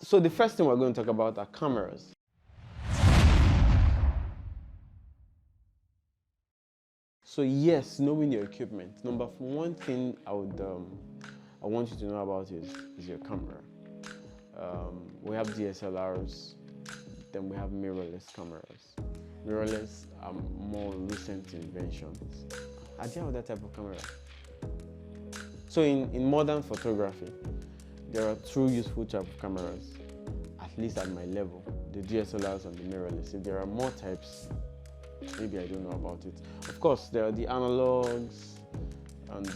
So the first thing we're going to talk about are cameras. So yes, knowing your equipment. Number one thing I want you to know about is your camera. We have DSLRs, then we have mirrorless cameras. Mirrorless are more recent inventions. Are there other type of camera? So in modern photography, there are two useful type of cameras, at least at my level, the DSLRs and the mirrorless. If there are more types, maybe I don't know about it. Of course, there are the analogs, and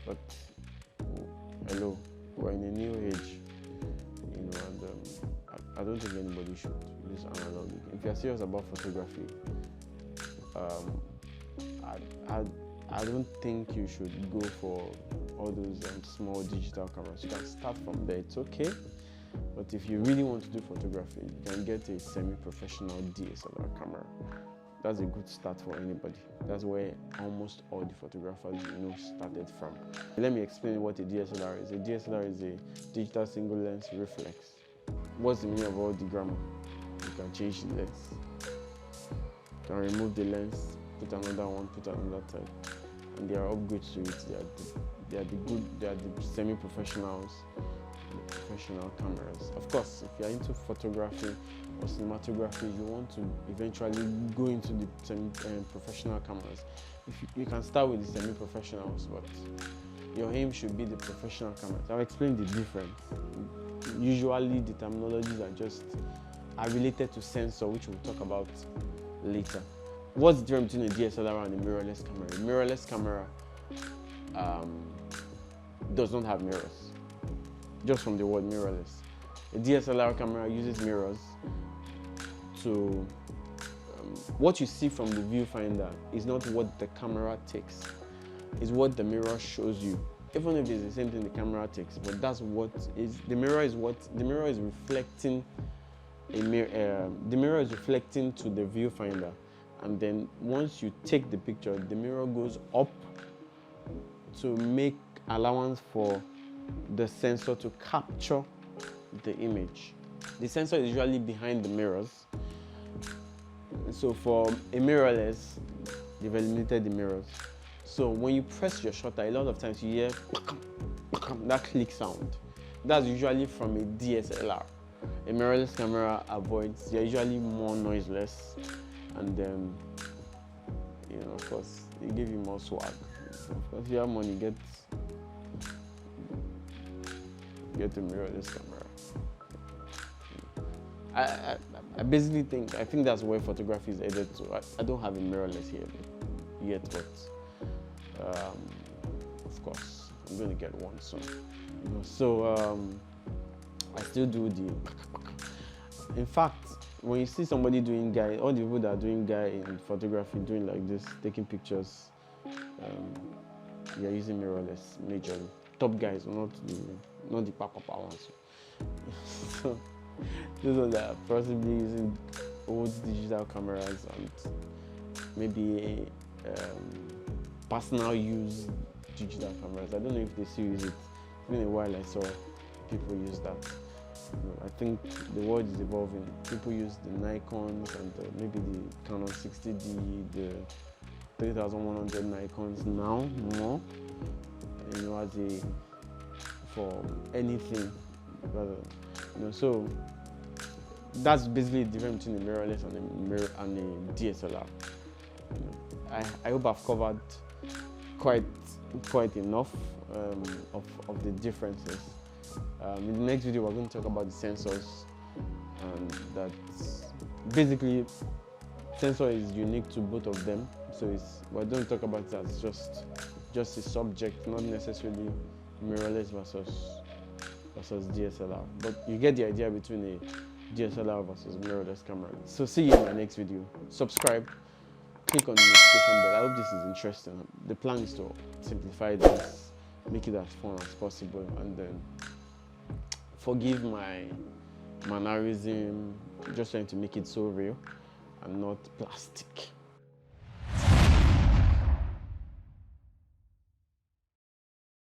but hello, we're in a new age, and I don't think anybody should use analog. If you're serious about photography, I don't think you should go for all those small digital cameras. You can start from there, it's okay. But if you really want to do photography, you can get a semi-professional DSLR camera. That's a good start for anybody. That's where almost all the photographers started from. Let me explain what a DSLR is. A DSLR is a digital single lens reflex. What's the meaning of all the grammar? You can change the lens. You can remove the lens, put another one, put another type. And there are upgrades to it. They are the semi-professionals, the professional cameras. Of course, if you're into photography or cinematography, you want to eventually go into the semi-professional cameras. You can start with the semi-professionals, but your aim should be the professional cameras. I'll explain the difference. Usually, the terminologies are related to sensor, which we'll talk about later. What's the difference between a DSLR and a mirrorless camera? A mirrorless camera does not have mirrors, just from the word mirrorless. A DSLR camera uses mirrors to, what you see from the viewfinder is not what the camera takes, it's what the mirror shows you. Even if it's the same thing the camera takes, but that's what is, the mirror is reflecting the mirror is reflecting to the viewfinder. And then once you take the picture, the mirror goes up to make allowance for the sensor to capture the image. The sensor is usually behind the mirrors. So for a mirrorless, they've eliminated the mirrors. So when you press your shutter, a lot of times you hear that click sound. That's usually from a DSLR. A mirrorless camera avoids, they're usually more noiseless. And then, of course, they give you more swag. Of course, if you have money, get a mirrorless camera. I basically think that's where photography is headed to. I don't have a mirrorless here yet, but of course, I'm going to get one soon. So I still do the. In fact, when you see somebody doing guy, all the people that are doing guy in photography, doing like this, taking pictures, they are using mirrorless majorly. Top guys, not the papa ones. So those ones that are possibly using old digital cameras and maybe personal use digital cameras. I don't know if they still use it. It's been a while I saw people use that. I think the world is evolving. People use the Nikons and maybe the Canon 60D, the 3100 Nikons now more, for anything. So that's basically the difference between the mirrorless and a DSLR. I hope I've covered quite enough of the differences. In the next video, we're going to talk about the sensors, and that basically sensor is unique to both of them. So we're going to talk about it as just a subject, not necessarily mirrorless versus DSLR. But you get the idea between a DSLR versus mirrorless camera. So see you in my next video. Subscribe, click on the notification bell. I hope this is interesting. The plan is to simplify this, make it as fun as possible, and then forgive my mannerism, just trying to make it so real and not plastic.